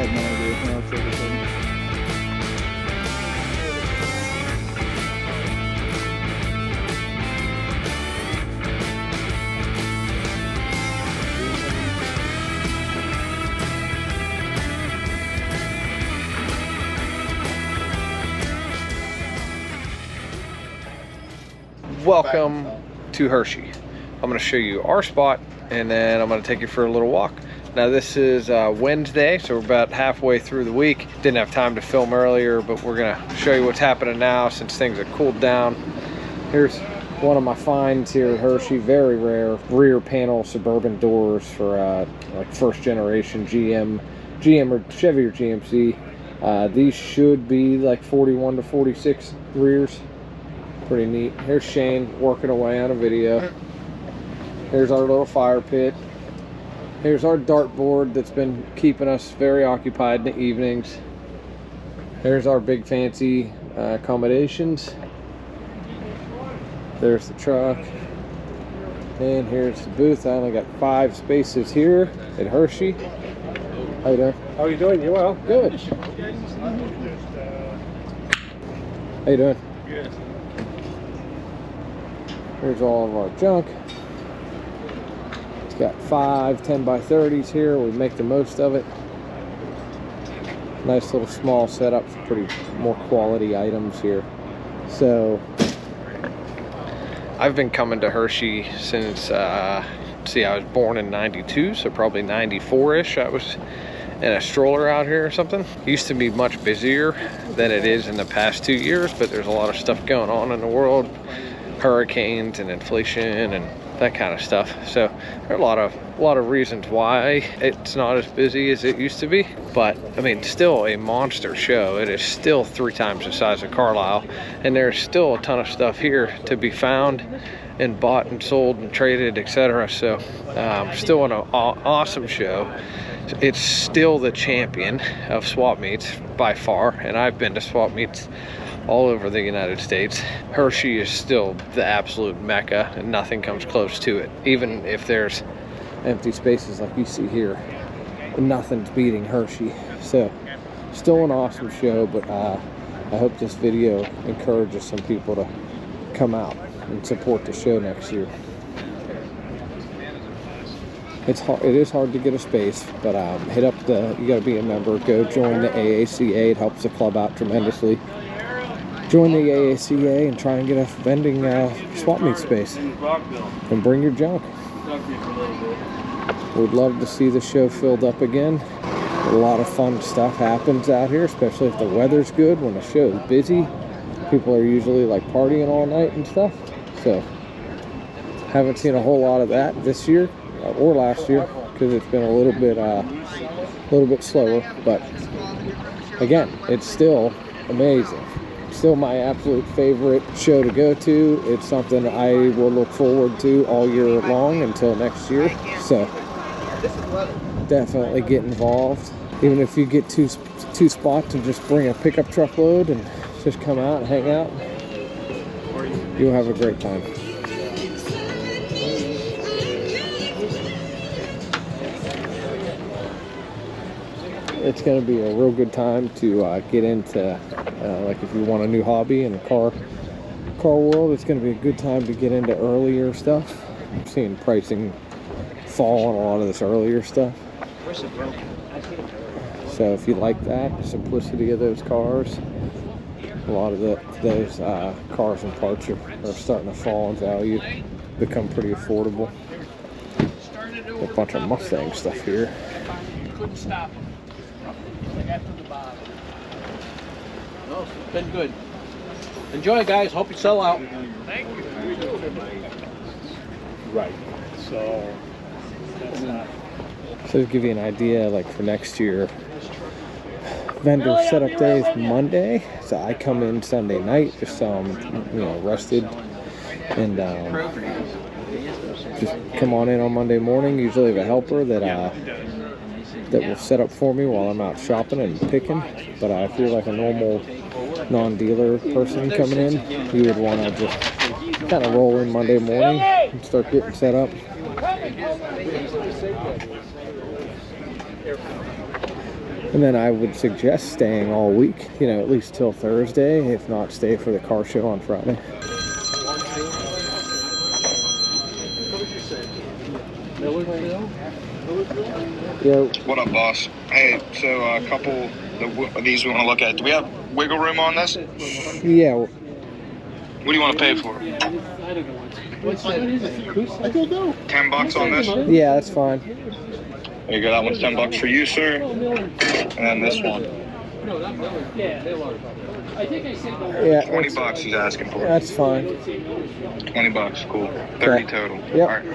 had no idea. No, it's everything. Welcome to Hershey. I'm going to show you our spot and then I'm going to take you for a little walk. Now this is Wednesday, so we're about halfway through the week. Didn't have time to film earlier, but we're going to show you what's happening now since things have cooled down. Here's one of my finds here at Hershey. Very rare rear panel suburban doors for like first generation GM or Chevy or GMC. These should be like 41 to 46 rears. Pretty neat. Here's Shane working away on a video. Here's our little fire pit. Here's our dartboard that's been keeping us very occupied in the evenings. Here's our big fancy accommodations. There's the truck. And here's the booth. I only got 5 spaces here at Hershey. How you doing? How are you doing? You well? Good. How you doing? Good. Here's all of our junk. It's got 5 10x30s here. We make the most of it. Nice little small setup for pretty more quality items here. So I've been coming to Hershey since I was born in 92, so probably 94-ish. I was in a stroller out here or something. It used to be much busier than it is in the past 2 years, but there's a lot of stuff going on in the world. Hurricanes and inflation and that kind of stuff. So there are a lot of reasons why it's not as busy as it used to be. But I mean, still a monster show. It is still 3 times the size of Carlisle, and there's still a ton of stuff here to be found and bought and sold and traded, etc. So still an awesome show. It's still the champion of swap meets by far, and I've been to swap meets all over the United States. Hershey is still the absolute mecca, and nothing comes close to it. Even if there's empty spaces like you see here, nothing's beating Hershey. So still an awesome show, but I hope this video encourages some people to come out and support the show next year. It is hard to get a space, but hit up you got to be a member, go join the AACA. It helps the club out tremendously. Join the AACA and try and get a vending swap meet space and bring your junk. We'd love to see the show filled up again. A lot of fun stuff happens out here, especially if the weather's good. When the show is busy, people are usually like partying all night and stuff. So haven't seen a whole lot of that this year or last year because it's been a little bit slower. But again, it's still amazing. Still my absolute favorite show to go to. It's something I will look forward to all year long until next year. So definitely get involved. Even if you get two spots and just bring a pickup truck load and just come out and hang out, you'll have a great time. It's going to be a real good time to get into, like if you want a new hobby in the car world, it's going to be a good time to get into earlier stuff. I'm seeing pricing fall on a lot of this earlier stuff. So if you like that, the simplicity of those cars, a lot of those cars and parts are starting to fall in value, become pretty affordable. A bunch of Mustang stuff here. Couldn't stop them. They got to the bottom. No, it's been good. Enjoy, guys. Hope you sell out. Thank you. Right. So that's not. So to give you an idea, like for next year, vendor setup day is Monday. So I come in Sunday night just so I'm, rested, and just come on in on Monday morning. Usually have a helper that will set up for me while I'm out shopping and picking. But if you're like a normal non-dealer person coming in, you would want to just kind of roll in Monday morning and start getting set up. And then I would suggest staying all week, you know, at least till Thursday, if not stay for the car show on Friday. Yo. What up, boss? Hey, so a couple of these we want to look at. Do we have wiggle room on this? Yeah. What do you want to pay for? What's that? I don't know. $10 on this? Yeah, that's fine. There you go. That one's $10 for you, sir. And then this one. Yeah. $20 he's asking for. That's fine. $20, cool. 30 total. Yep. All right.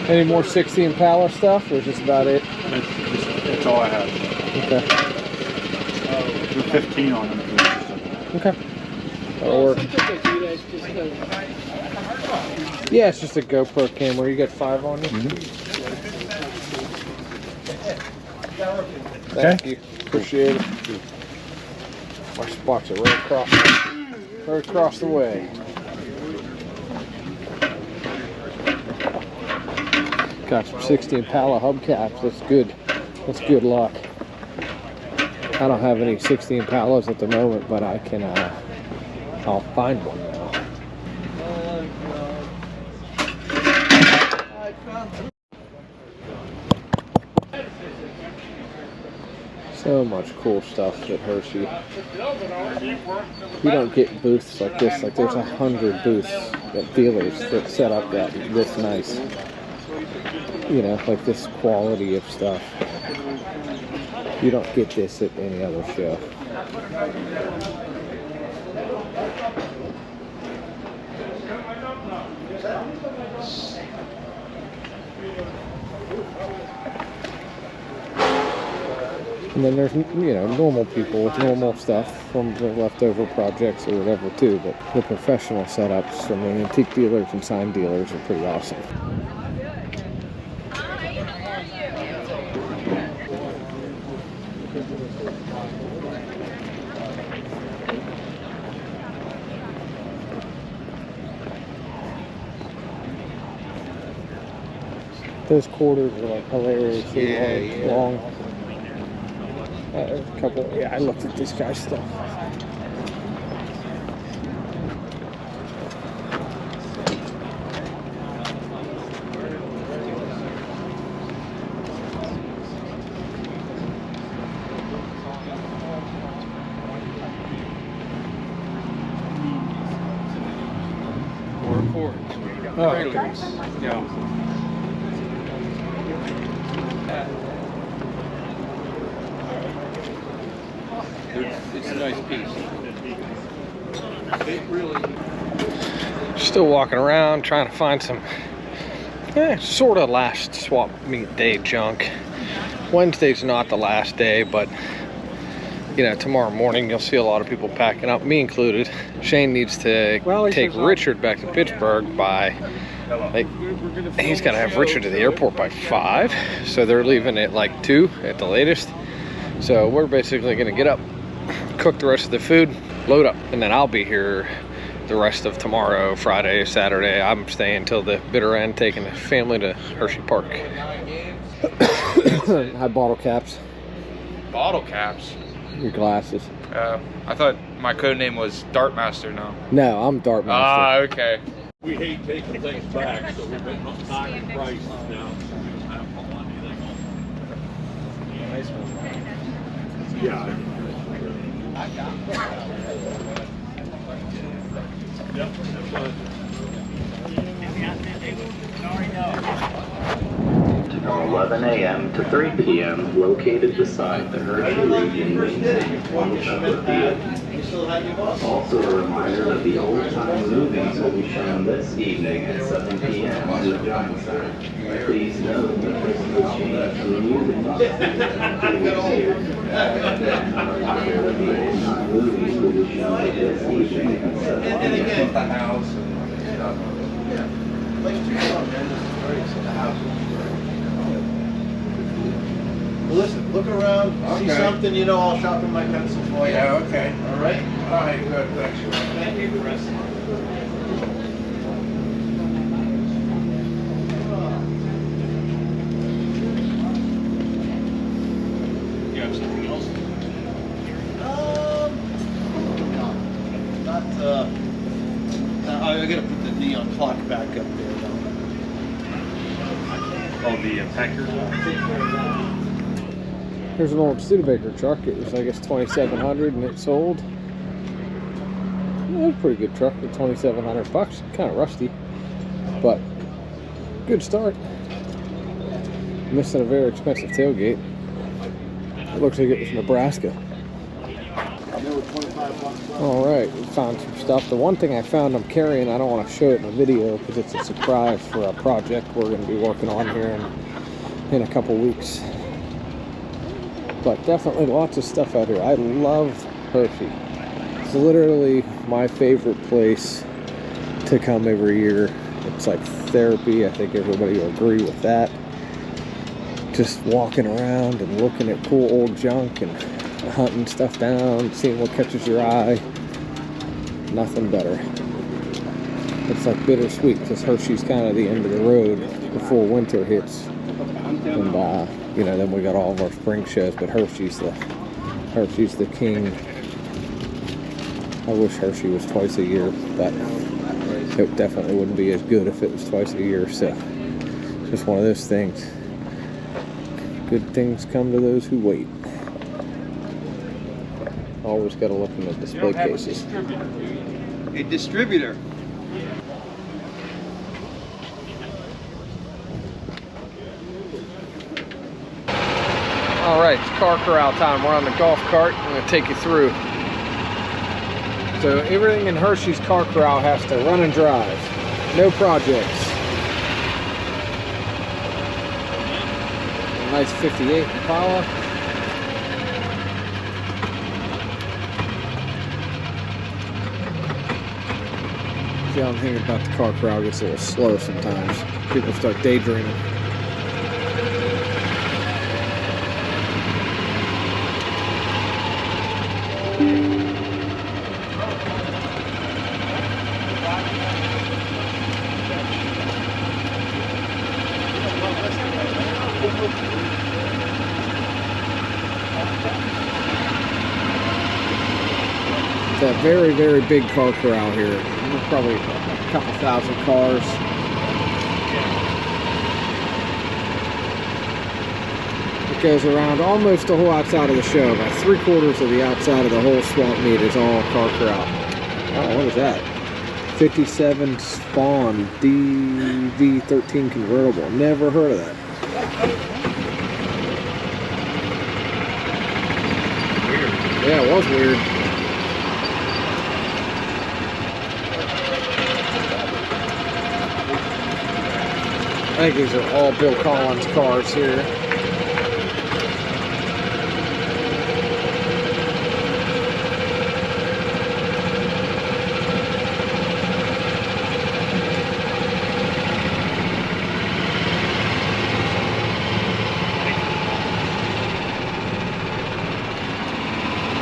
Any more 60 Impala stuff, or is this about it? That's all I have. Okay. We're 15 on them. Okay. That'll work. Yeah, it's just a GoPro camera. You got 5 on you? Thank you. Appreciate it. My spots are right across the way. Got some 60 Impala hubcaps. That's good. That's good luck. I don't have any 60 Impalas at the moment, but I can. I'll find one now. So much cool stuff at Hershey. You don't get booths like this. Like there's 100 booths at dealers that set up that this nice. You know, like this quality of stuff. You don't get this at any other show. And then there's, you know, normal people with normal stuff from the leftover projects or whatever too, but the professional setups from the antique dealers and sign dealers are pretty awesome. Those quarters are like hilariously long. There's a couple. Yeah, I looked at this guy's stuff. Oh, okay. Yeah. It's a nice piece. It really. Still walking around trying to find some sort of last swap meet day junk. Wednesday's not the last day, but you know, tomorrow morning you'll see a lot of people packing up, me included. Shane needs to take Richard back to Pittsburgh by, like, he's got to have Richard to the airport by 5, so they're leaving at like 2 at the latest. So we're basically gonna get up, cook the rest of the food, load up, and then I'll be here the rest of tomorrow, Friday, Saturday. I'm staying till the bitter end, taking the family to Hershey Park. Hi, bottle caps. Bottle caps? Your glasses. I thought my code name was Dartmaster now. No, I'm Dartmaster. Ah, okay. We hate taking things back, so we've been knocking prices down. Nice one. Yeah. Yep. 11 a.m. to 3 p.m. located beside the Hershey Region main stage on the Chocolate Field. Also a reminder that the old-time movies will be shown this evening at 7 p.m. on the Giant Center. Please note that this will change the music box the old-time movies will be shown this evening at 7 p.m. Listen, look around, see something, you know, I'll sharpen my pencil for you. Yeah, okay. All right? All right, good, thanks. Thank you. called the Packer. Here's an old Studebaker truck. It was, I guess, 2,700 and it sold. Yeah, it was a pretty good truck for 2,700 bucks. Kind of rusty, but good start. Missing a very expensive tailgate. It looks like it was Nebraska. All right, we found some stuff. The one thing I found I'm carrying, I don't want to show it in the video because it's a surprise for a project we're going to be working on here in a couple weeks. But definitely lots of stuff out here. I love Hershey. It's literally my favorite place to come every year. It's like therapy. I think everybody will agree with that. Just walking around and looking at cool old junk and hunting stuff down, seeing what catches your eye. Nothing better. It's like bittersweet because Hershey's kind of the end of the road before winter hits. And you know, then we got all of our spring shows, but Hershey's the king. I wish Hershey was twice a year, but it definitely wouldn't be as good if it was twice a year. So just one of those things. Good things come to those who wait. Always got to look in the display cases. A distributor. All right, it's car corral time. We're on the golf cart. I'm going to take you through. So everything in Hershey's car corral has to run and drive. No projects. A nice 58 Impala. See, I'm thinking about the car corral gets a little slow sometimes. People start daydreaming. It's a very, very big car corral here. There's probably a couple thousand cars. It goes around almost the whole outside of the show. About 3/4 of the outside of the whole swap meet is all car corral. Oh, what is that? 57 Spawn DV13 convertible. Never heard of that. Weird. Yeah, it was weird. I think these are all Bill Collins cars here.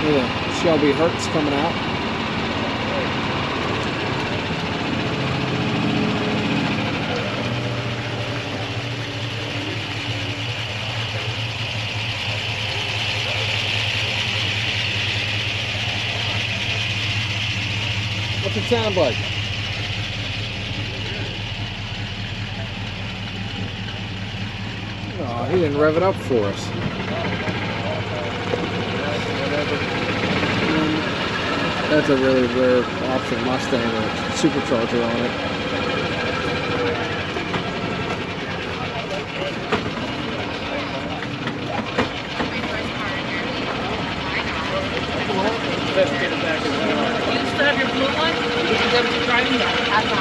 Look at Shelby Hertz coming out. What's it sound like? Oh, he didn't rev it up for us. That's a really rare option Mustang with a supercharger on it. You still have your blue one? Is that what you're driving? That's all.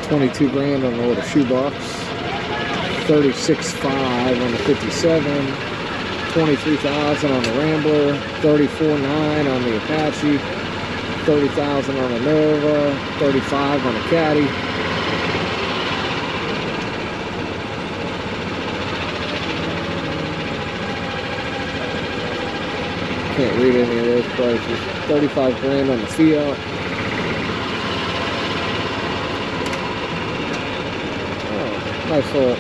$22 grand on the little shoebox, $36,500 on the 57, $23,000 on the Rambler, $34,900 on the Apache, $30,000 on the Nova, $35,000 on the Caddy. Can't read any of those prices. 35 grand on the Fiat. Oh, nice little.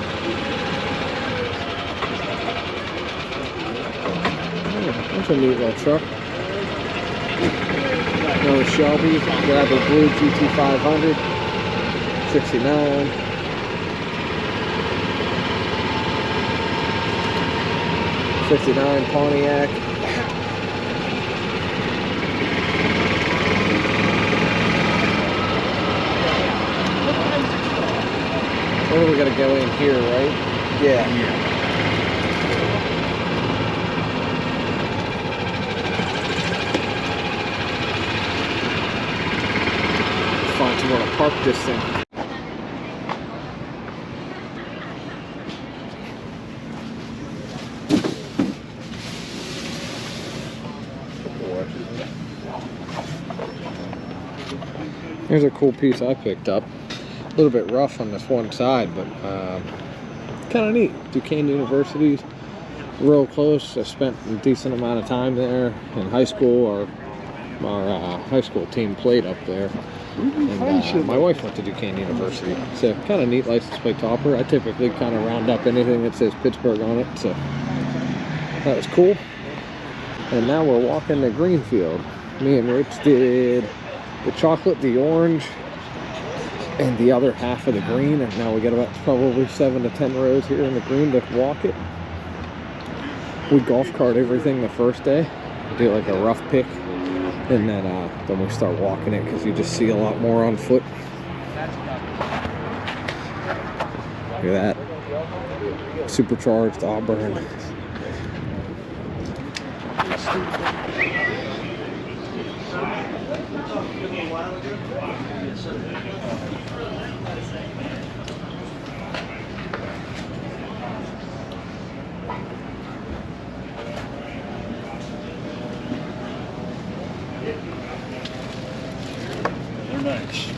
Oh, that's a neat little truck. Another Shelby. Grab a blue GT500. 69. 59 Pontiac. Where do we gotta go in here, right? Yeah. Find somewhere to park this thing. Here's a cool piece I picked up. A little bit rough on this one side, but kind of neat. Duquesne University's real close. I spent a decent amount of time there in high school. Our high school team played up there. And my wife went to Duquesne University. So kind of neat license plate topper. I typically kind of round up anything that says Pittsburgh on it. So that was cool. And now we're walking to Greenfield. Me and Rich did the chocolate, the orange, and the other half of the green, and now we got about probably 7 to 10 rows here in the green to walk it. We golf cart everything the first day, do like a rough pick, and then we start walking it because you just see a lot more on foot. Look at that, supercharged Auburn. They're nice.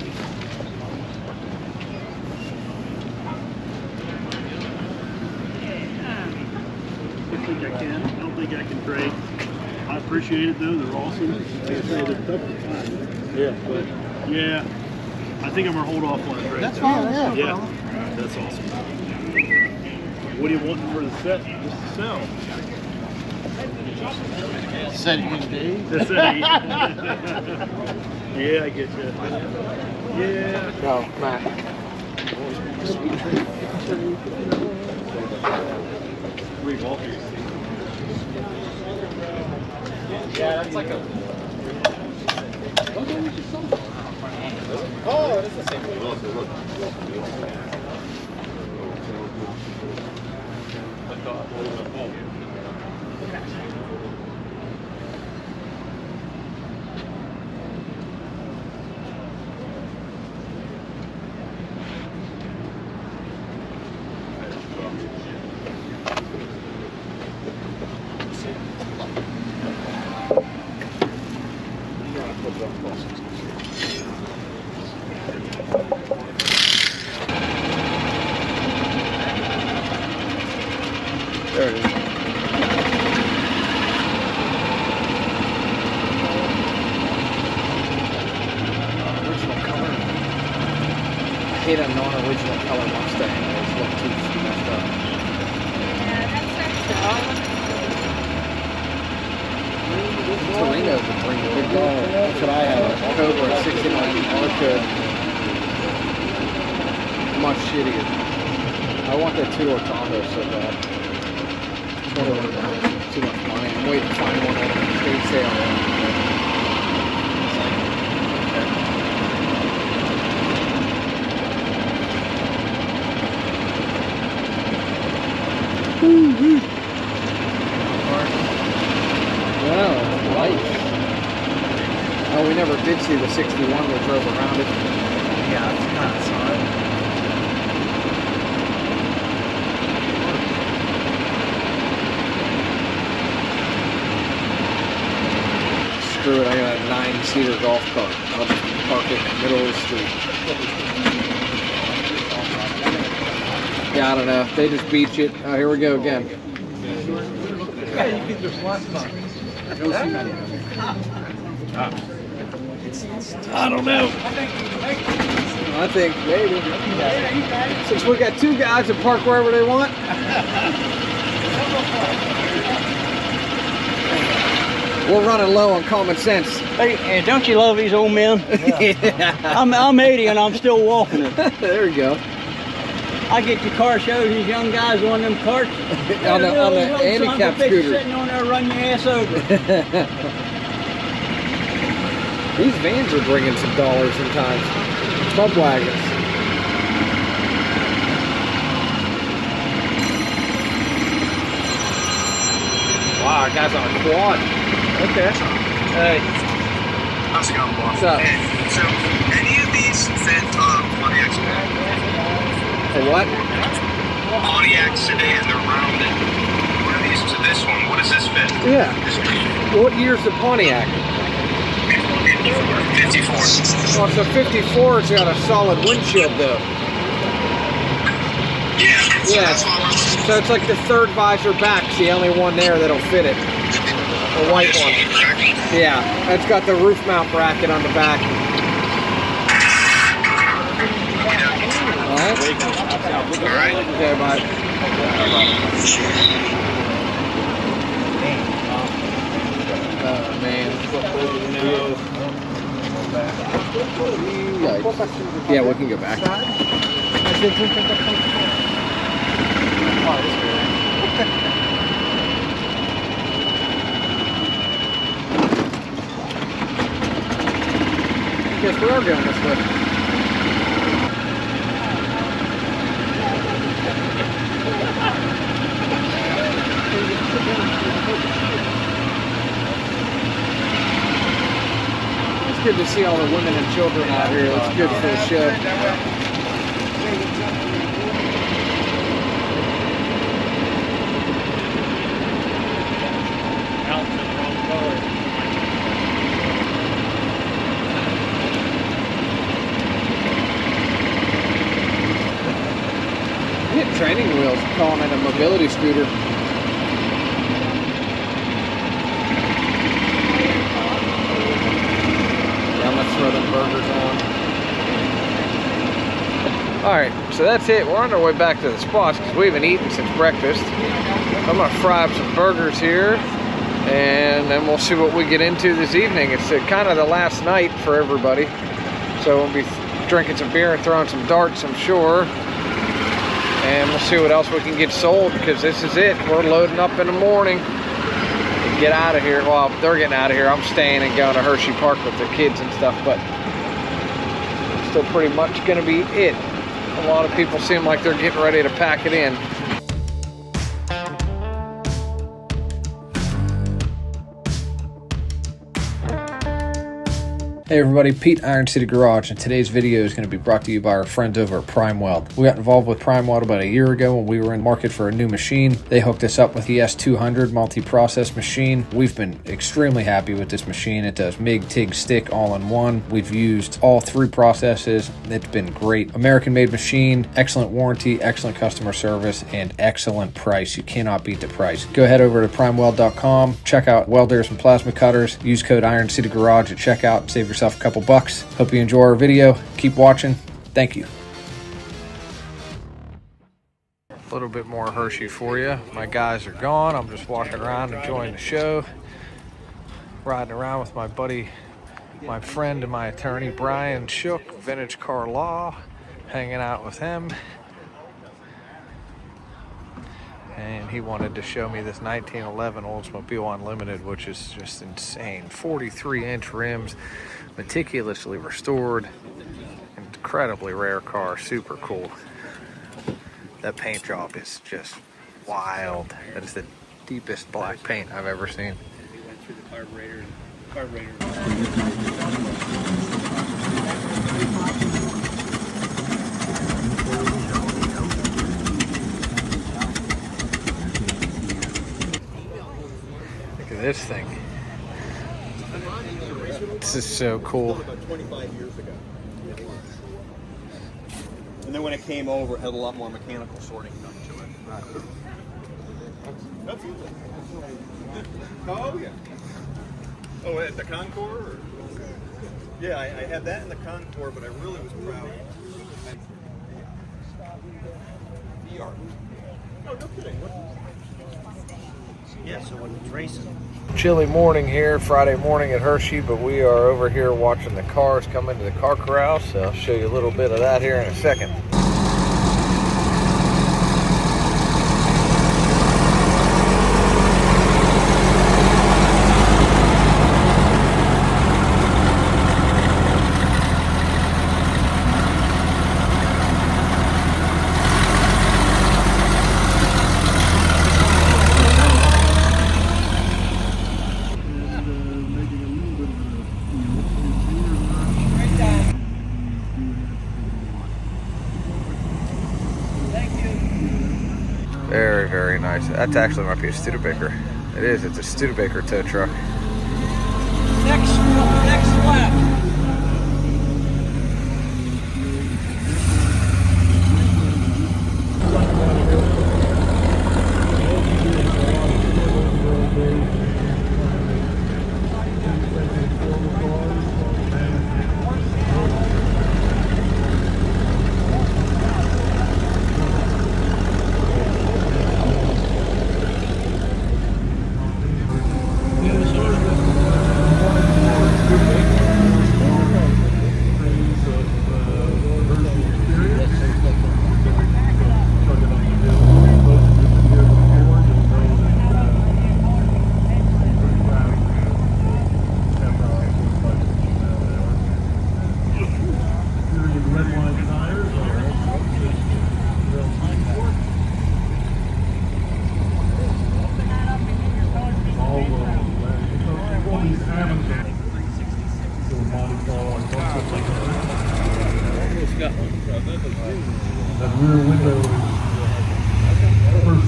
I think I can. I don't think I can trade. I appreciate it though. They're awesome. Like I say, they're tough to find. Yeah, but yeah, I think I'm gonna hold off on a trade. That's fine. Yeah. Yeah, that's awesome. What do you want for the set? Just to sell. Setting day. That's it. Yeah, I get you. Yeah. Go, Matt. Yeah, that's like a. Oh, it is the same thing. There it is. Original color. I hate a non-original color Mustang. It's look too messed up. Torino's a green big dog. That's what I have. A Cobra 69 Arca. Much shittier. I want that two-door Tahoe so bad. Too much money. I'm waiting to find one at a state sale. Wow, light. Oh, we never did see the 61. We drove around it. Yeah, it's kind of sorry. Screw it, I got a 9-seater golf cart. I'll just park it in the middle of the street. Yeah, I don't know. They just beach it. Oh, here we go again. Yeah, you get this last time. I don't know. I think maybe. Since we got two guys that park wherever they want. We're running low on common sense. Hey, and don't you love these old men? Yeah. I'm 80 and I'm still walking it. There you go. I get to car shows, these young guys on them carts. on the handicap scooter. Sitting on there running your ass over. These vans are bringing some dollars sometimes. Pump wagons. Wow, guys on a quad. Okay. Hey. How's it going, boss? What's up? Hey, so, any of these fit Pontiac sedan? For what? Pontiac sedan, they're rounded. What are these to this one? What does this fit? Yeah. What year's the Pontiac? 54. Oh, so 54, it's got a solid windshield though. Yeah. Yeah. So it's like the third visor back's the only one there that'll fit it. The white one. Yeah, it's got the roof mount bracket on the back. Alright. Okay, bye. Oh man. Yikes. Yeah, we can go back. Guess we are going this way. It's good to see all the women and children out here. It's good for the show. Training wheels, calling it a mobility scooter. Yeah, I'm gonna throw them burgers on. Alright, so that's it. We're on our way back to the spots because we haven't eaten since breakfast. I'm gonna fry up some burgers here and then we'll see what we get into this evening. It's kind of the last night for everybody. So we'll be drinking some beer and throwing some darts, I'm sure. And we'll see what else we can get sold because this is it. We're loading up in the morning to get out of here. Well, they're getting out of here. I'm staying and going to Hershey Park with the kids and stuff, but still pretty much going to be it. A lot of people seem like they're getting ready to pack it in. Hey everybody, Pete, Iron City Garage, and today's video is going to be brought to you by our friends over at Prime Weld. We got involved with Prime Weld about a year ago when we were in the market for a new machine. They hooked us up with the S200 multi-process machine. We've been extremely happy with this machine. It does MIG, TIG, stick all in one. We've used all three processes. It's been great. American-made machine, excellent warranty, excellent customer service, and excellent price. You cannot beat the price. Go ahead over to primeweld.com, check out welders and plasma cutters, use code Iron City Garage at checkout, save yourself a couple bucks. Hope you enjoy our video. Keep watching. Thank you. A little bit more Hershey for you. My guys are gone. I'm just walking around enjoying the show. Riding around with my buddy, my friend and my attorney, Brian Shook, Vintage Car Law. Hanging out with him. And he wanted to show me this 1911 Oldsmobile Unlimited, which is just insane. 43-inch rims, meticulously restored, incredibly rare car, super cool. That paint job is just wild. That is the deepest black paint I've ever seen. Look at this thing. This is so cool. About 25 years ago. And then when it came over, it had a lot more mechanical sorting done to it. Right. That's it. Oh, yeah. Oh, at the Concours? Or? Yeah, I had that in the Concours, but I really was proud. VR. No, no kidding. Yeah, so when it's racing. Chilly morning here, Friday morning at Hershey, but we are over here watching the cars come into the car corral, so I'll show you a little bit of that here in a second. Very, very nice. That actually might be a Studebaker. It is. It's a Studebaker tow truck. Next lap.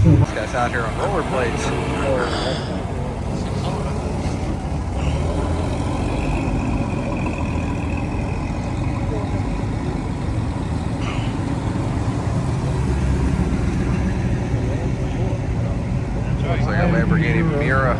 This guy's out here on rollerblades. Looks like a Lamborghini Miura.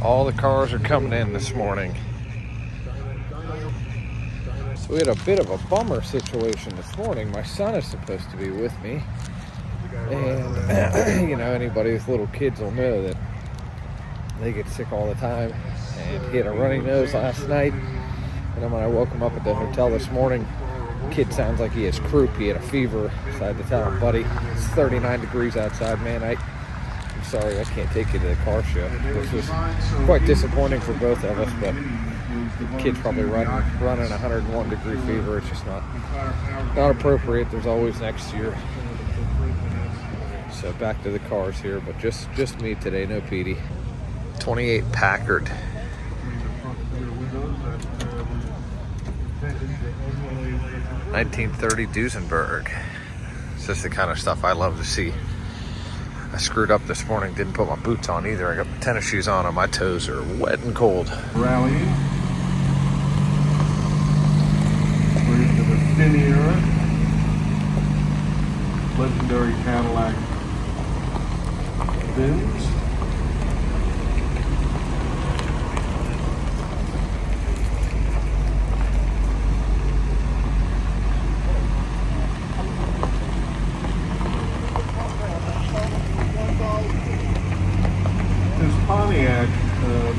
All the cars are coming in this morning. So we had a bit of a bummer situation this morning. My son is supposed to be with me. And, you know, anybody with little kids will know that they get sick all the time. And he had a runny nose last night. And then when I woke him up at the hotel this morning, kid sounds like he has croup. He had a fever. So I had to tell him, buddy, it's 39 degrees outside, man. I'm sorry, I can't take you to the car show. Which was quite disappointing for both of us, but the kid's probably running 101 degree fever. It's just not appropriate. There's always next year. So back to the cars here, but just me today, no Petey. 28 Packard. 1930 Duesenberg. It's just the kind of stuff I love to see. I screwed up this morning, didn't put my boots on either. I got my tennis shoes on and my toes are wet and cold. Rallying. We're into the thin era. Legendary Cadillac bins.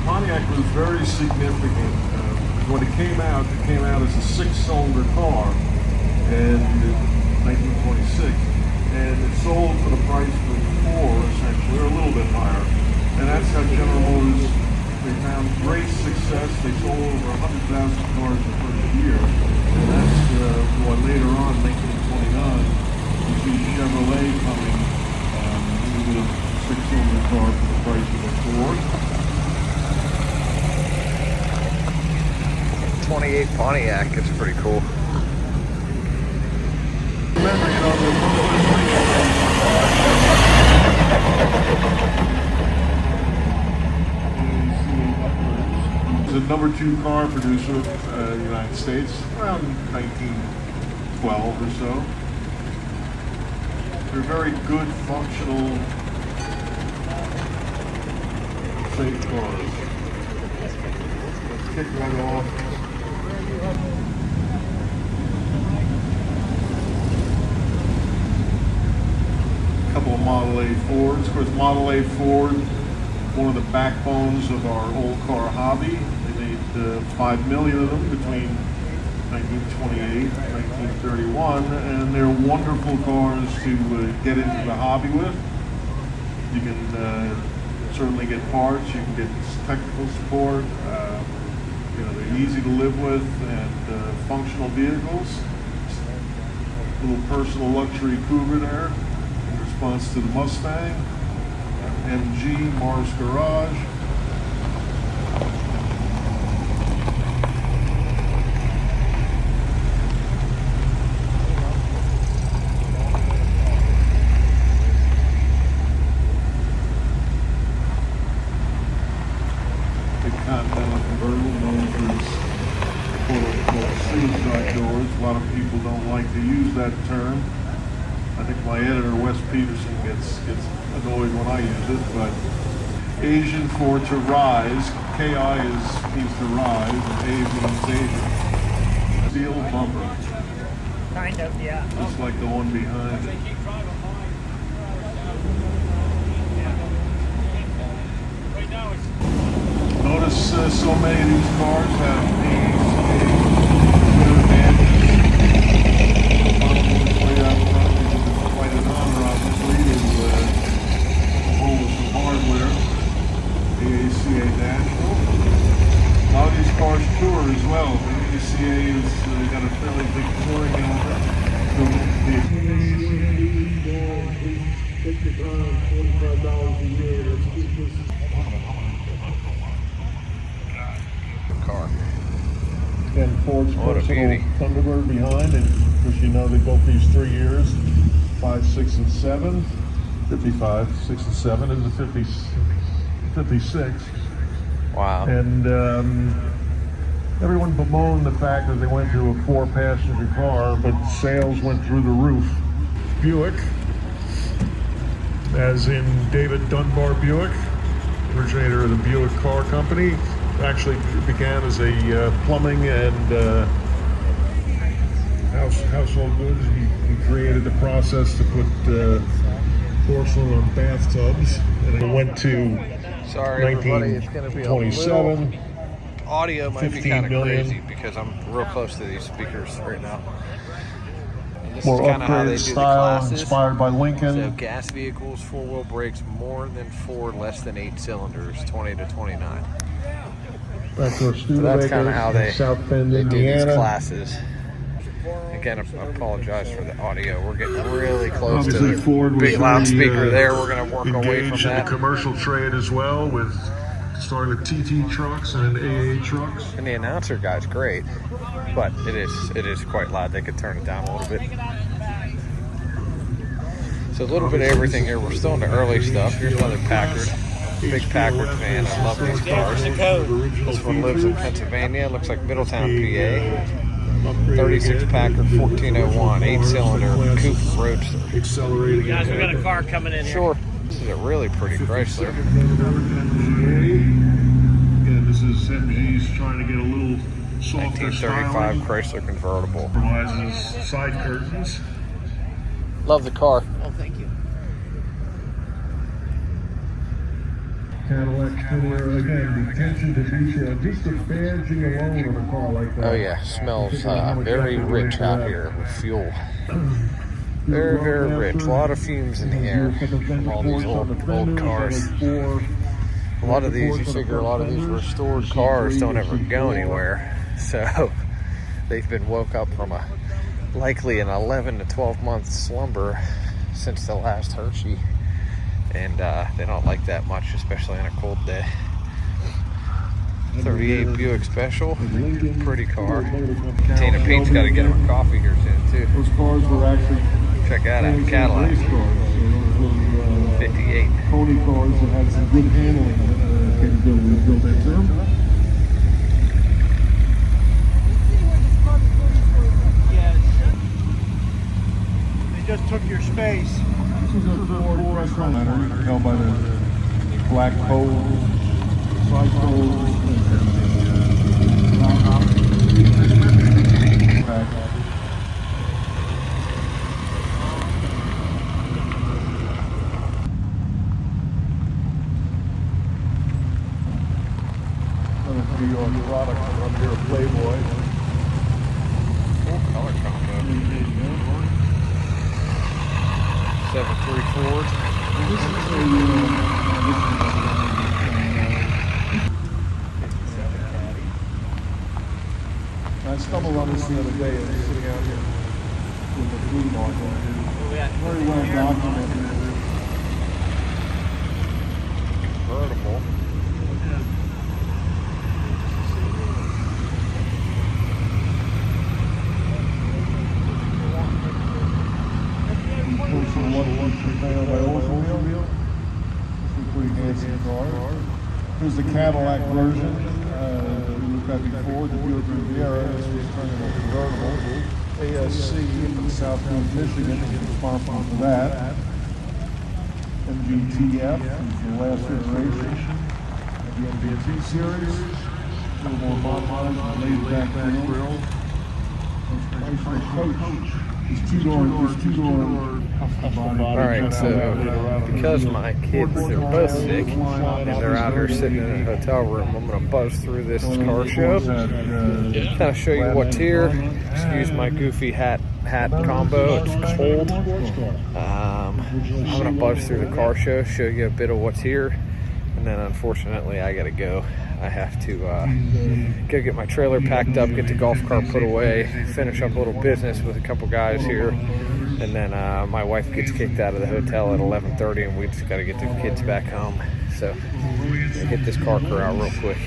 Pontiac was very significant. When it came out as a six-cylinder car in 1926, and it sold for the price of four, essentially, or a little bit higher. And that's how General Motors, they found great success. They sold over 100,000 cars the first year. And that's what later on, 1929, you see Chevrolet coming with six-cylinder car for the price of a Ford. 28 Pontiac, it's pretty cool. Remember, you know, the number 2 car producer of the United States around 1912 or so. They're very good, functional, safe cars. Let's kick right off. A couple of Model A Fords. Of course, Model A Ford, one of the backbones of our old car hobby. They made 5 million of them between 1928 and 1931, and they're wonderful cars to get into the hobby with. You can certainly get parts, you can get technical support, you know, they're easy to live with, and functional vehicles. Little personal luxury Cougar there in response to the Mustang. MG, Mars Garage. Big Continental convertible known for its quote-unquote suicide doors. A lot of people don't like to use that term. I think my editor, Wes Peterson, gets annoyed when I use it, but Asian for to rise. KI means to rise, and A means Asian. Steel bumper. Kind of, yeah. Just like the one behind it. Notice so many of these cars have good advantages. Quite an honor, obviously, to hold with some hardware. AACA National. A lot of these cars tour as well. The AACA has got a fairly big touring element. $45 a year. Let's keep this. Car. And Ford's What a personal beauty. Thunderbird behind, and of course you know they built these 3 years, 5, 6, and 7. 55, 6, and 7 is the 56. Wow. And everyone bemoaned the fact that they went to a 4-passenger car, but sales went through the roof. Buick, as in David Dunbar Buick, originator of the Buick Car Company. Actually began as a plumbing and household goods. He created the process to put porcelain on bathtubs, and it went to Sorry, everybody, it's going to be a little 1927. audio might be 15 kind of million. crazy because I'm real close to these speakers right now. And this More is kind of how they upgraded do the style, classes. inspired by Lincoln. So gas vehicles, 4-wheel brakes, more than 4, less than 8 cylinders, 20 to 29. Back to our So that's kind of how they South Bend, do these Indiana. classes. Again, I apologize for the audio. We're getting really close Obviously, to the Ford was big loudspeaker there. We're going to work our way from engaged in the that. commercial trade as well, with starting with TT trucks and AA trucks. And the announcer guy's great, but it is quite loud. They could turn it down a little bit. So a little bit of everything here. We're still in the early stuff. Here's another Packard. Big Packard fan. I love these cars. This one lives in Pennsylvania. Looks like Middletown, PA. 36 Packard 1401, 8-cylinder coupe roadster. Accelerating. Guys, we got a car coming in here. Sure. This is a really pretty Chrysler. Again, this is MG's trying to get a little softer 1935 styling. Chrysler convertible. Compromises side curtains. Love the car. Oh, thank you. Cadillac Spinner, again, the attention to detail, just the badging alone of a car like that. Oh yeah, smells very rich out here with fuel. Very, very rich. A lot of fumes in the air from all these old cars. A lot of these, you figure a lot of these restored cars don't ever go anywhere. So they've been woke up from a likely an 11 to 12 month slumber since the last Hershey and they don't like that much, especially on a cold day. 38 Buick Special, pretty car. Tina Pete's got to get him a coffee here soon too. Those cars were actually check that out, Cadillac. 58. Pony cars that had some good handling capabilities built into them. They just took your space. This is a Ford Frestliner held by the black poles, side poles, and New York product up here, a Playboy. Full color combo. 7.3 Ford. I stumbled on this the other day. I was sitting out here with the flea market. Very well documented. Convertible. Pretty handsome car. Here's the Cadillac version. We've got before the Buick Riviera. This was turned into a convertible. ASC in Southwest Michigan is responsible for that. MGTF is the last iteration of the MGT series. A little more modernized and laid back grill. Alright, so because my kids are both sick and they're out here sitting in a hotel room, I'm going to buzz through this car show, kind of show you what's here. Excuse my goofy hat combo, it's cold. I'm going to buzz through the car show, show you a bit of what's here, and then unfortunately I got to go. I have to go get my trailer packed up, get the golf cart put away, finish up a little business with a couple guys here, and then my wife gets kicked out of the hotel at 11:30, and we just got to get the kids back home. So I'll get this car corral real quick.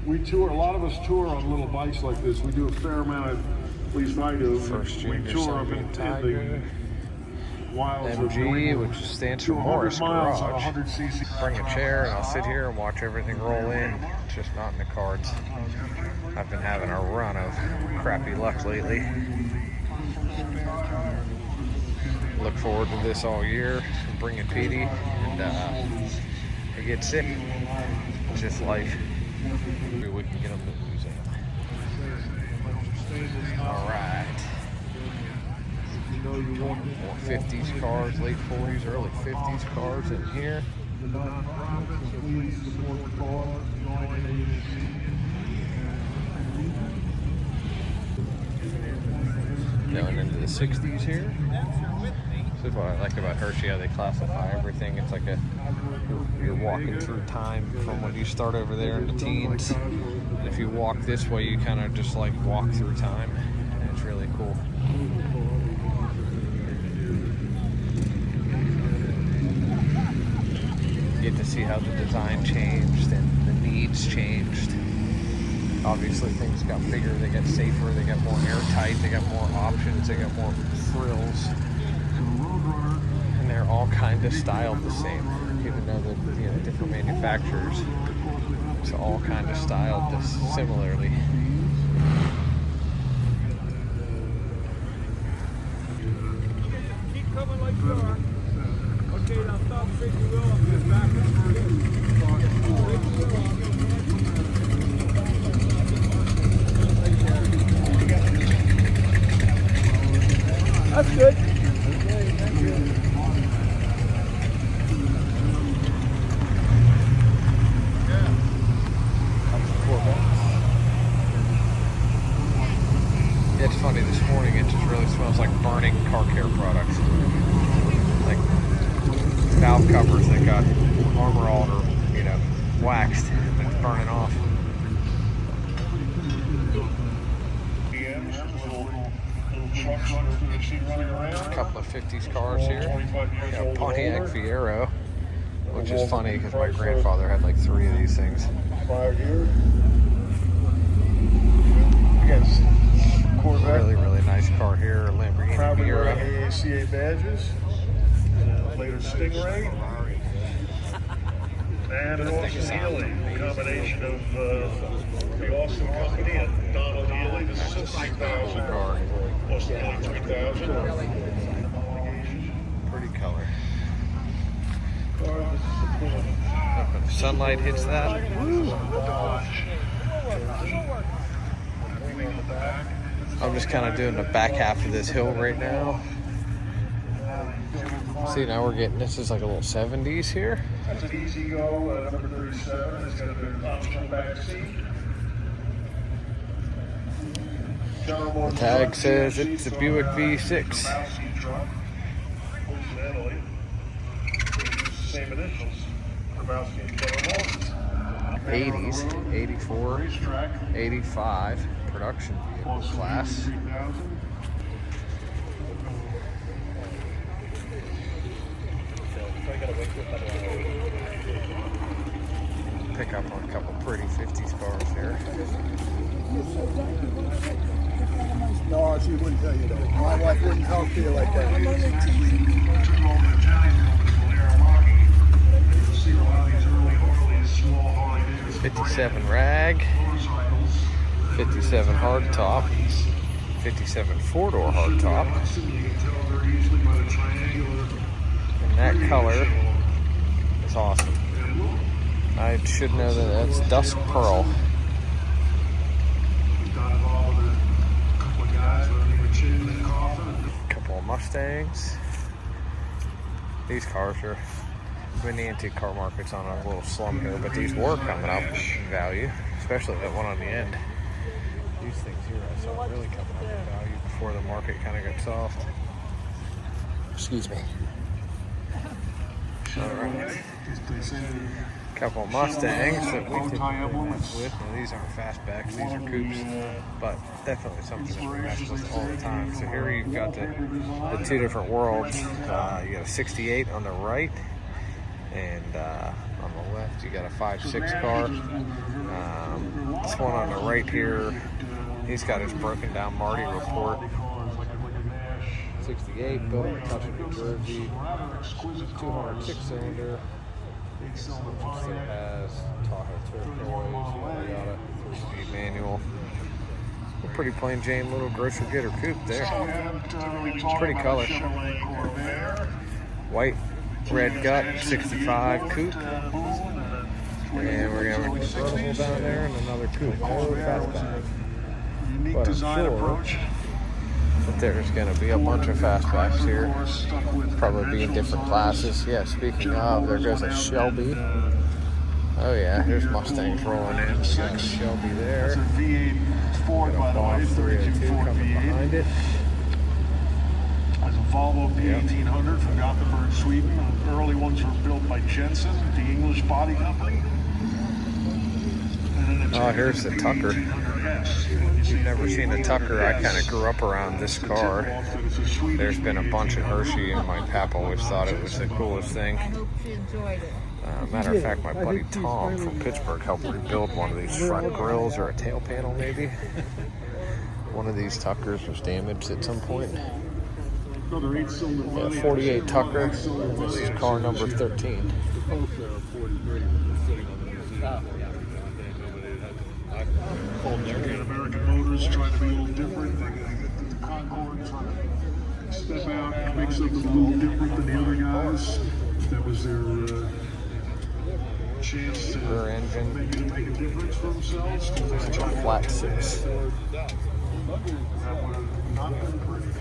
We tour, a lot of us tour on little bikes like this. We do a fair amount of, at least I do. First we tour up in the wilds MG, which stands for Morris Garage. Bring a chair and I'll sit here and watch everything roll in. It's just not in the cards. I've been having a run of crappy luck lately. Look forward to this all year. Bringing Petey, and I get sick. It's just life. Maybe we can get them to the museum. All right. More 50s cars, late 40s, early 50s cars in here. Going into the 60s here. This is what I like about Hershey, how they classify everything. It's like you're walking through time from when you start over there in the teens. And if you walk this way, you kind of just like walk through time. And it's really cool. Get to see how the design changed and the needs changed. Obviously things got bigger, they got safer, they got more airtight, they got more options, they got more frills. And they're all kind of styled the same, even though they're different manufacturers. It's all kind of styled similarly. Keep coming like you are. Okay, now stop fixing the wheel. Get back up for it. That's good. It's funny, this morning it just really smells like burning car care products. Like valve covers that got Armor All or, waxed and it's burning off. A couple of 50s cars here. Got a Pontiac Fiero, which is funny because my grandfather had like 3 of these things. Really, really nice car here. Lamborghini Fiero. AACA badges. Later Stingray. And an Austin Healy, combination of the Austin Company and Donald Healy. This is a 3000 car. Austin Healy 3000. Pretty color. When the sunlight hits that. I'm just kind of doing the back half of this hill right now. See, now we're getting, this is like a little 70s here. That's an easy go, number 37. It's got an optional back seat. The tag says it's a Buick V6. Same initials. 80s, 84, 85, production vehicle class. Pick up on a couple pretty 50s cars here. No, she wouldn't tell you that. My wife wouldn't talk to you like that. 57 rag, 57 hardtop, 57 four-door hardtop. And that color is awesome. I should know that that's Dusk Pearl. Couple of Mustangs. These cars are, I mean, the antique car market's on a little slump here, but these were coming up in value, especially that one on the end. These things here I saw really coming up in value before the market kind of got soft. Excuse me. All right. Couple of Mustangs that we typically mess with. Now, these aren't fastbacks, these are coupes, but definitely something that we mess with all the time. So here you've got the 2 different worlds. You got a 68 on the right, and on the left you got a 5.6 car. This one on the right here, he's got his broken down Marty report. 68, built in touch of New Jersey, 206 cylinder. Still has Tahoe turquoise, yada, 3-speed manual. A pretty plain Jane little grocery getter coupe there. Pretty color. White, red gut, 65 coupe. And we're going to have a convertible down there and another coupe. But I'm sure that there's going to be a bunch of fastbacks here. Probably be in different classes. Yeah, speaking of, there goes a Shelby. Oh yeah, here's Mustangs rolling in. We got a Shelby there. Got a Bosch 302 coming behind it. There's a Volvo P1800 from Gothenburg, Sweden. The early ones were built by Jensen, the English body company. Oh, here's the Tucker. If you've never seen the Tucker, I kind of grew up around this car. There's been a bunch of Hershey, and my pap always thought it was the coolest thing. Matter of fact, my buddy Tom from Pittsburgh helped rebuild one of these front grills or a tail panel, maybe. One of these Tuckers was damaged at some point. Yeah, 48 Tucker, and this is car number 13. American Motors trying to be a little different. They get the Concorde, trying to step out and make something a little different than the other guys. That was their chance to rear engine. Make a difference for themselves. It's a flat 6. That would have not been pretty.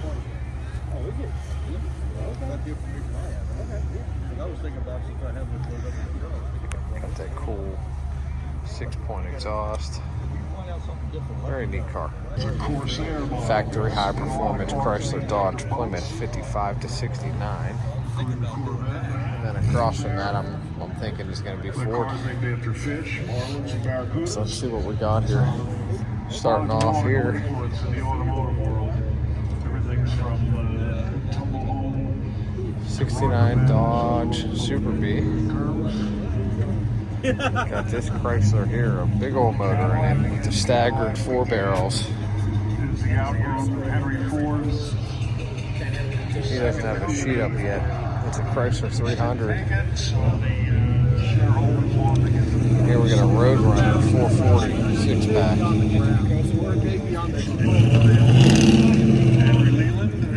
Got that cool 6-point exhaust. Very neat car. Factory high performance Chrysler Dodge Plymouth 55 to 69. And then across from that, I'm thinking is going to be Ford. So let's see what we got here. Starting off here. '69 Dodge Super B. Got this Chrysler here, a big old motor in it with the staggered 4 barrels. The outgrowth of Henry Ford's. He doesn't have a sheet up yet. It's a Chrysler 300. Here we got a Roadrunner 440 6-pack.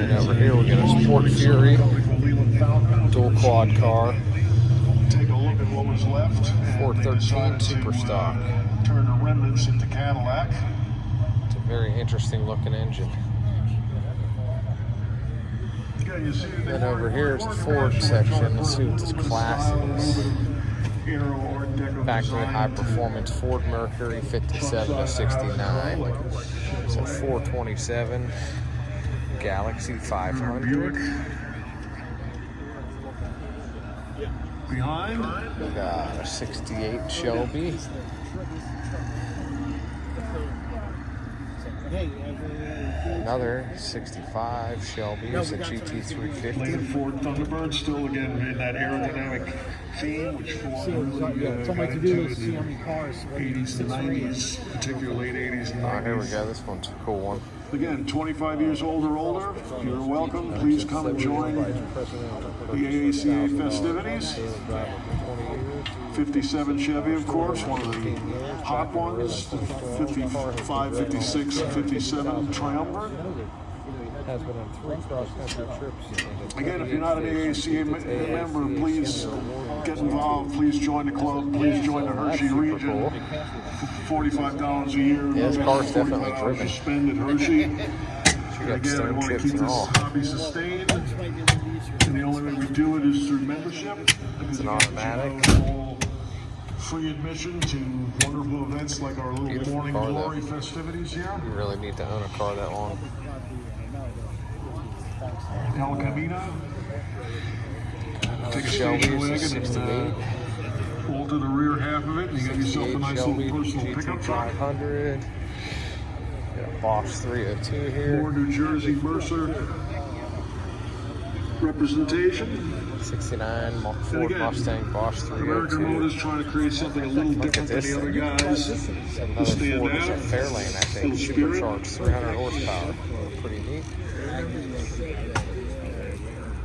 And over here we got a Sport Fury dual quad car. Take a look at what was left. 413 Super Stock. Turn the remnants into Cadillac. It's a very interesting looking engine. Then over here is the Ford section. Let's see what this class is. Factory high performance Ford Mercury 57 to 69. It's a 427 Galaxy 500. Behind, We got a 68 Shelby. Another 65 Shelby. It's a GT350. Ford Thunderbird, still again in that aerodynamic theme, which Ford really got into in the 80s and 90s, particularly late 80s and 90s. Oh, here we go. This one's a cool one. Again, 25 years old or older, you're welcome. Please come and join the AACA festivities. 57 Chevy, of course, one of the hot ones. 55, 56, 57 Triumvirate. Again, if you're not an AACA member, please get involved. Please join the club. Please join the Hershey region. $45 a year. Yeah, this car's definitely driven. To spend at Hershey. Got Again, we stone want to chips keep and this all. hobby sustained. And the only way we do it is through membership. It's an automatic. Free admission to wonderful events like our little Beautiful morning car, glory though. festivities here. You really need to own a car that long. El Camino. Take a Shelby station is a wagon 68. and alter the rear half of it, and you got yourself a nice Shelby little personal pickup truck. GT500. Got a Bosch 302 here. More New Jersey Mercer representation. 69 Ford Mustang Bosch American 302. Motors trying to create something a little Look at different than this the other thing. guys. Another Stand Ford is a out. Fairlane, I think. Little spirit. Supercharged 300 horsepower. Pretty neat.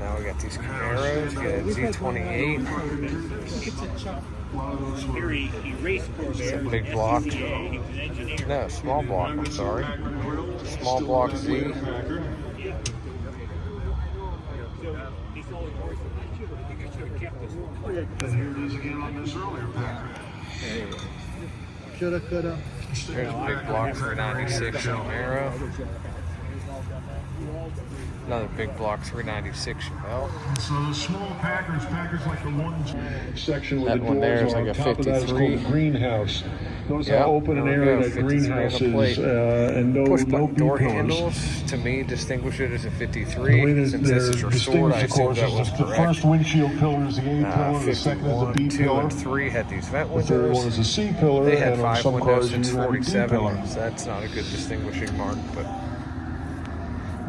Now we got these Camaros. We got a Z28. It's a big block. No, small block, I'm sorry. Small block Z. And here it is again on this earlier pack. Shoulda, coulda. There's a big block 396 Camaro. Another big block 396 Chevelle. So the small Packers like the ones section with That the one there doors is on like a top of that is 53. called the greenhouse. Notice Yep, how open and there we airy go, that 53 greenhouse on the plate. is, and no Push no button door B-pillars. handles, to me, distinguish it as a The 53. way that Since this is they're restored, I distinguished, assume of course, that was is the correct. first windshield pillar is the A pillar, the second is the 51, B 2, pillar, and 3 had these vent the third one windows. is a C pillar, They had and on 5 some windows cars since you have a D 47, pillar. so that's not a good distinguishing mark, but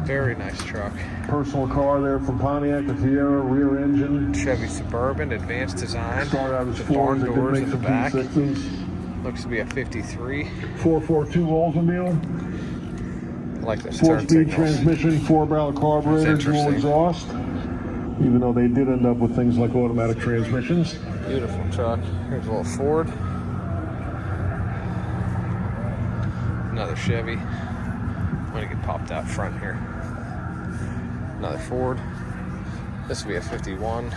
very nice truck. Personal car there from Pontiac, the Fiero, rear engine. Chevy Suburban, advanced design. Started out as The Fords, barn they did doors make in the some back. P6s. Looks to be a 53. 442 Oldsmobile. I like this turn 4-speed signals. transmission, 4-barrel carburetor, dual interesting. exhaust. Even though they did end up with things like automatic transmissions. Beautiful truck. Here's a little Ford. Another Chevy. I'm gonna get popped out front here. Another Ford. This will be a 51.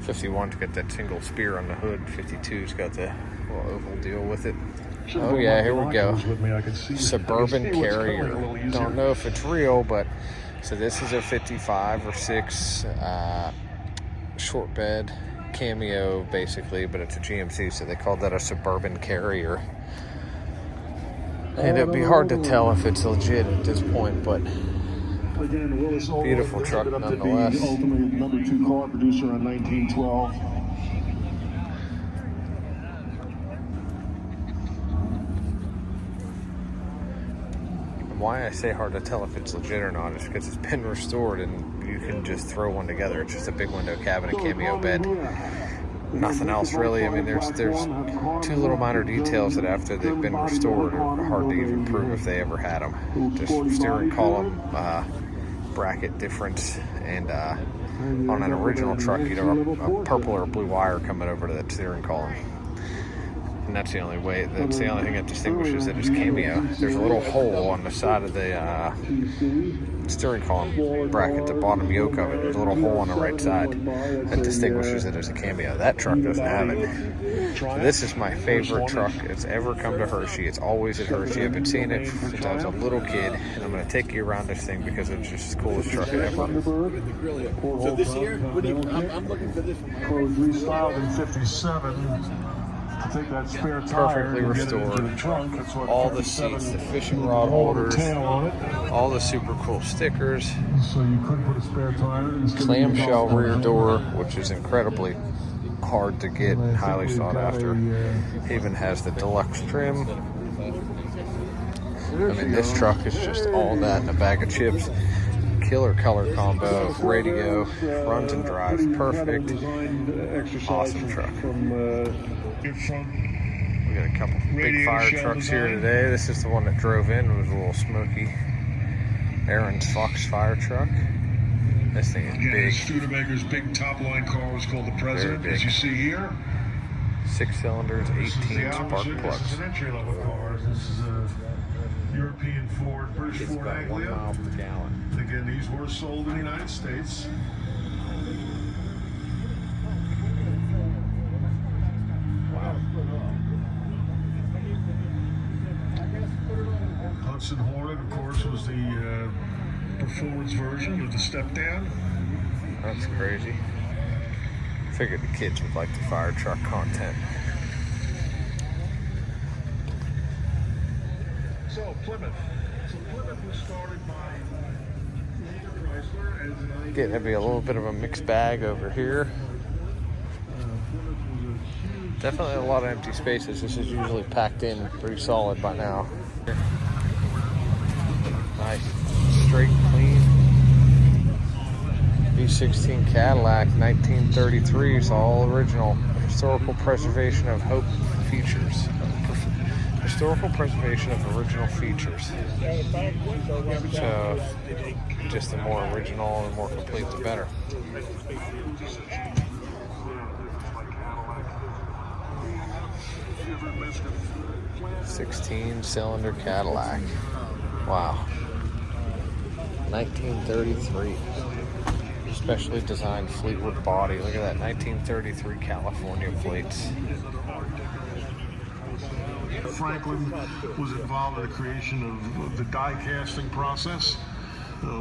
51 to get that single spear on the hood. 52's got the little oval deal with it. Oh yeah, here we go. Suburban Carrier. Don't know if it's real, but so this is a 55 or 6 short bed cameo basically, but it's a GMC, so they called that a Suburban Carrier. And it'd be hard to tell if it's legit at this point, but beautiful truck nonetheless. Ultimately, number 2 car producer in 1912. why I say hard to tell if it's legit or not is because it's been restored and you can just throw one together. It's just a big window cabinet, cameo bed. Nothing else really. I mean, there's two little minor details that after they've been restored are hard to even prove if they ever had them. Just steering column bracket difference, and on an original truck you'd have a purple or a blue wire coming over to that steering column. And that's the only thing that distinguishes it as cameo. There's a little hole on the side of the steering column bracket, the bottom yoke of it. There's a little hole on the right side that distinguishes it as a cameo. That truck doesn't have it. So this is my favorite truck that's ever come to Hershey. It's always at Hershey. I've been seeing it since I was a little kid, and I'm going to take you around this thing because it's just the coolest truck ever. So this year, I'm looking for this one. Restyled in 57. Take that spare tire, perfectly restored. The trunk. That's what all the seats, the fishing rod holders, on it. all the super cool stickers. So you could put a spare tire. Clamshell rear door, which is incredibly hard to get and highly sought after. Even has the deluxe trim. I mean, this truck is just all that in a bag of chips. Killer color combo, radio, runs and drives perfect. Awesome truck. We got a couple big fire trucks here today. This is the one that drove in. It was a little smoky. Aaron's Fox fire truck. This thing is big. Studebaker's big top line car was called the President, as you see here. 6 cylinders, 18 spark plugs. This is an entry level car. This is a European Ford, British Ford about 1 Anglia. mile per gallon. Again, these were sold in the United States. Hudson Hornet, of course, was the performance version of the step down. That's crazy. Figured the kids would like the fire truck content. So Plymouth. Plymouth was started by Chrysler. Getting to be a little bit of a mixed bag over here. Definitely a lot of empty spaces. This is usually packed in pretty solid by now. Nice, straight, clean. B16 Cadillac, 1933. It's all original. Historical preservation of Hope features. Historical preservation of original features. So, just the more original and more complete, the better. 16-cylinder Cadillac. Wow. 1933. Specially designed Fleetwood body. Look at that, 1933 California plates. Franklin was involved in the creation of the die casting process,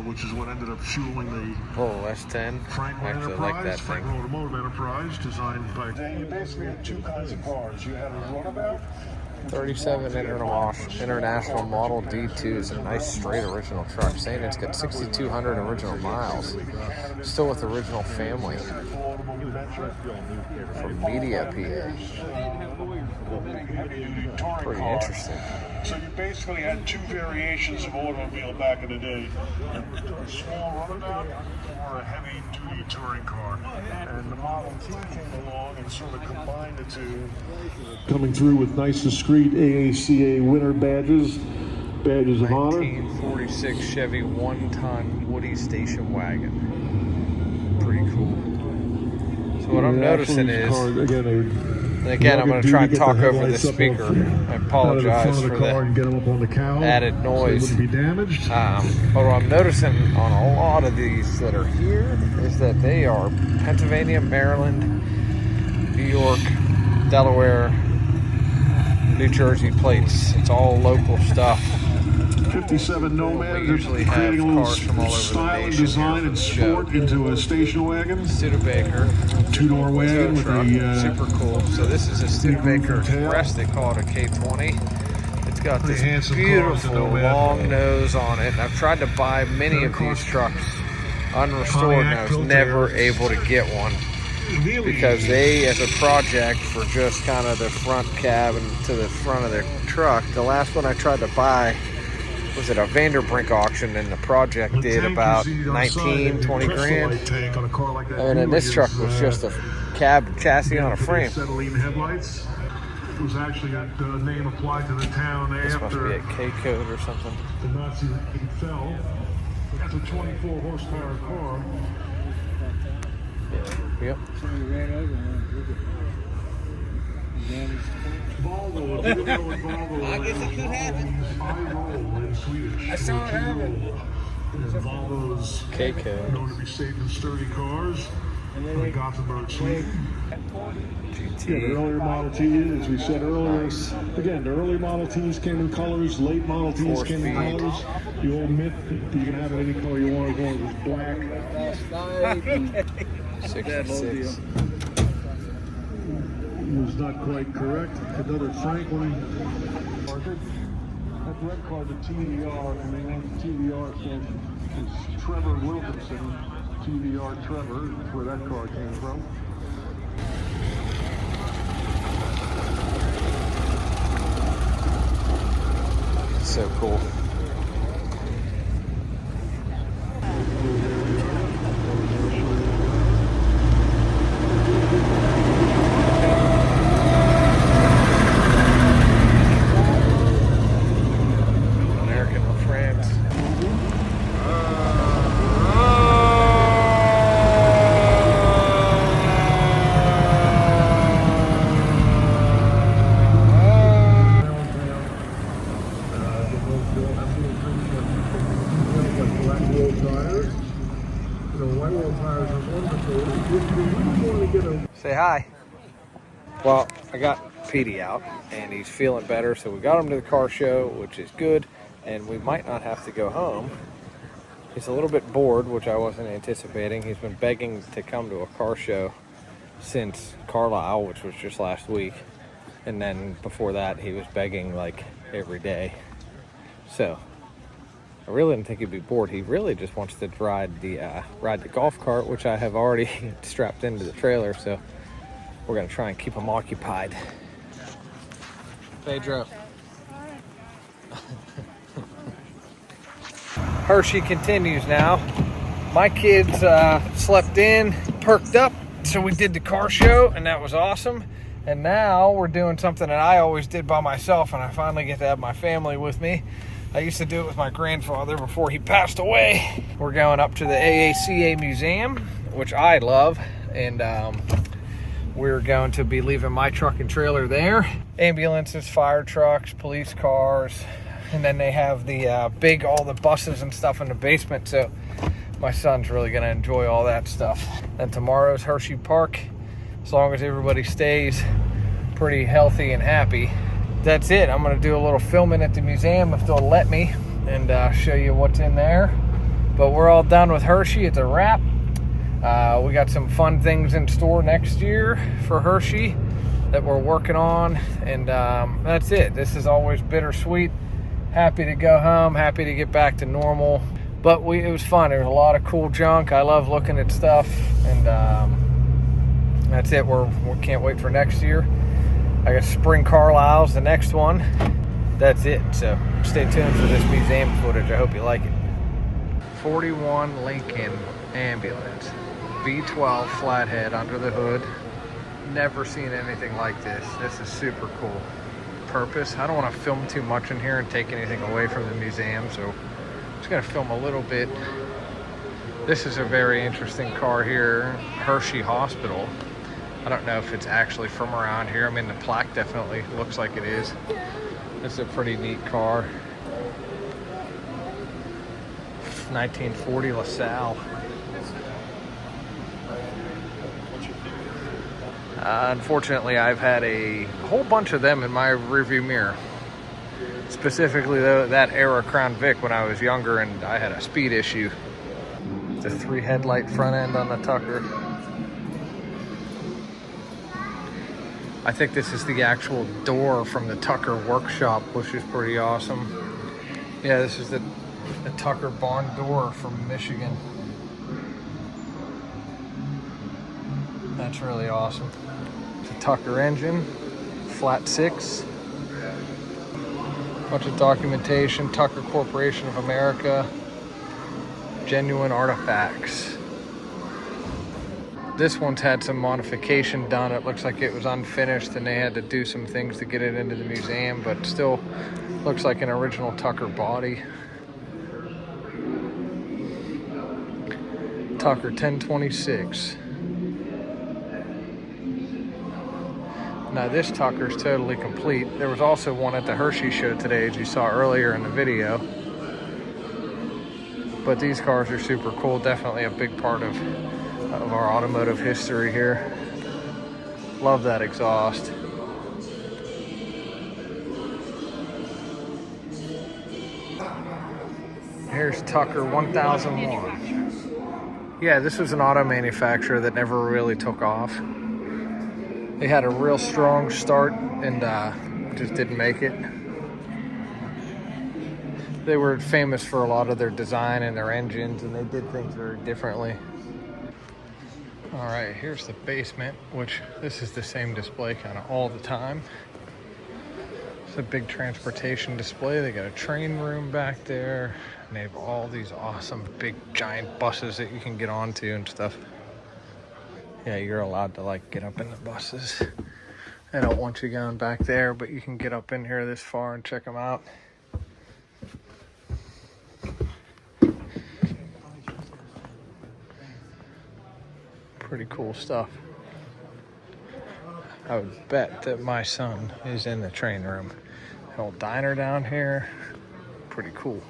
which is what ended up fueling the S10. Franklin Enterprise, like that Franklin Automotive Enterprise, designed by. You basically had two kinds of cars. You had a runabout. 37 International Model D2 is a nice straight original truck. Saying it's got 6,200 original miles. Still with original family. From Media, PA. Pretty interesting. So you basically had two variations of automobile back in the day. A small runabout or a heavy-duty touring car. And the Model T came along and sort of combined the two. Coming through with nice, discreet AACA winner badges of honor. 1946 Chevy 1-ton Woody station wagon. Pretty cool. So what I'm noticing is, again, I'm going to try and talk over the speaker. I apologize for the added noise. But what I'm noticing on a lot of these that are here is that they are Pennsylvania, Maryland, New York, Delaware, New Jersey plates. It's all local stuff. 57 Nomad. We usually have cars from all over the style and nation. design and sport into a station wagon. Studebaker. Two-door wagon with a super cool. So this is a Studebaker Express. They call it a K20. It's got this beautiful long nose on it. And I've tried to buy many of these trucks unrestored, and I was never able to get one because they, as a project for just kind of the front cab and to the front of the truck, the last one I tried to buy was it a Vanderbrink auction, and the project did about 19, 20 grand. And then this truck was just a cab chassis on a frame. Acetylene headlights. It was actually a name applied to the town This must be after a K code or something. the Nazi fell. That's a 24 horsepower car. Yep. Volvo, if you know what Volvo I guess it could happen. I roll in Swedish. I saw it happen. Volvo's K code. known to be safe and sturdy cars from Gothenburg, Sweden. Yeah, the earlier Model T, as we said earlier, again, the early Model Ts came in colors, late Model Ts came in colors. The old myth, you can have it any color you want as long as it's black. 66. Was not quite correct. Another Franklin. That red car, the TVR, and they want the TVR is Trevor Wilkinson. TVR Trevor, that's where that car came from. So cool. Say hi. Well, I got Petey out and he's feeling better, so we got him to the car show, which is good, and we might not have to go home. He's a little bit bored, which I wasn't anticipating. He's been begging to come to a car show since Carlisle, which was just last week, and then before that he was begging like every day. So I really didn't think he'd be bored. He really just wants to ride the golf cart, which I have already strapped into the trailer, so we're gonna try and keep him occupied. Pedro. Hershey continues now. My kids slept in, perked up, so we did the car show, and that was awesome. And now we're doing something that I always did by myself, and I finally get to have my family with me. I used to do it with my grandfather before he passed away. We're going up to the AACA Museum, which I love, and we're going to be leaving my truck and trailer there. Ambulances, fire trucks, police cars, and then they have the all the buses and stuff in the basement, so my son's really gonna enjoy all that stuff. Then tomorrow's Hershey Park, as long as everybody stays pretty healthy and happy. That's it. I'm gonna do a little filming at the museum if they'll let me, and show you what's in there. But we're all done with Hershey. It's a wrap. We got some fun things in store next year for Hershey that we're working on, and that's it. This is always bittersweet. Happy to go home, happy to get back to normal, but it was fun. There was a lot of cool junk. I love looking at stuff, and that's it. We can't wait for next year. I guess Spring Carlisle's the next one. That's it. So stay tuned for this museum footage. I hope you like it. 41 Lincoln ambulance, V12 flathead under the hood. Never seen anything like this. This is super cool. Purpose, I don't want to film too much in here and take anything away from the museum, so I'm just going to film a little bit. This is a very interesting car here, Hershey Hospital. I don't know if it's actually from around here. I mean, the plaque definitely looks like it is. This is a pretty neat car. 1940 LaSalle. Unfortunately, I've had a whole bunch of them in my rearview mirror. Specifically, that era Crown Vic when I was younger and I had a speed issue. The 3 headlight front end on the Tucker. I think this is the actual door from the Tucker workshop, which is pretty awesome. Yeah, this is the Tucker barn door from Michigan. That's really awesome. The Tucker engine, flat 6. Bunch of documentation, Tucker Corporation of America, genuine artifacts. This one's had some modification done. It looks like it was unfinished and they had to do some things to get it into the museum, but still looks like an original Tucker body. Tucker 1026. Now this Tucker's totally complete. There was also one at the Hershey show today, as you saw earlier in the video. But these cars are super cool. Definitely a big part of our automotive history here. Love that exhaust. Here's Tucker 1001. Yeah, this was an auto manufacturer that never really took off. They had a real strong start and just didn't make it. They were famous for a lot of their design and their engines, and they did things very differently. All right, here's the basement, which this is the same display kind of all the time. It's a big transportation display. They got a train room back there, and they have all these awesome big giant buses that you can get onto and stuff. Yeah, you're allowed to like get up in the buses. I don't want you going back there, but you can get up in here this far and check them out. Pretty cool stuff. I would bet that my son is in the train room. Old diner down here. Pretty cool.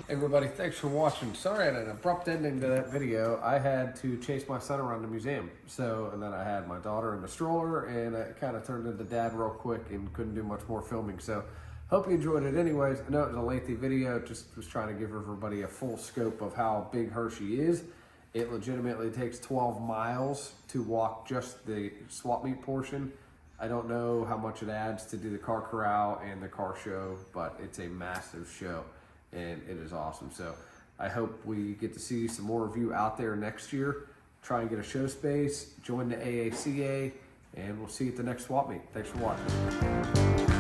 Hey everybody, thanks for watching. Sorry I had an abrupt ending to that video. I had to chase my son around the museum. And then I had my daughter in the stroller, and it kind of turned into dad real quick and couldn't do much more filming. So hope you enjoyed it anyways. I know it was a lengthy video, just was trying to give everybody a full scope of how big Hershey is. It legitimately takes 12 miles to walk just the swap meet portion. I don't know how much it adds to do the car corral and the car show, but it's a massive show and it is awesome. So I hope we get to see some more of you out there next year. Try and get a show space, join the AACA, and we'll see you at the next swap meet. Thanks for watching.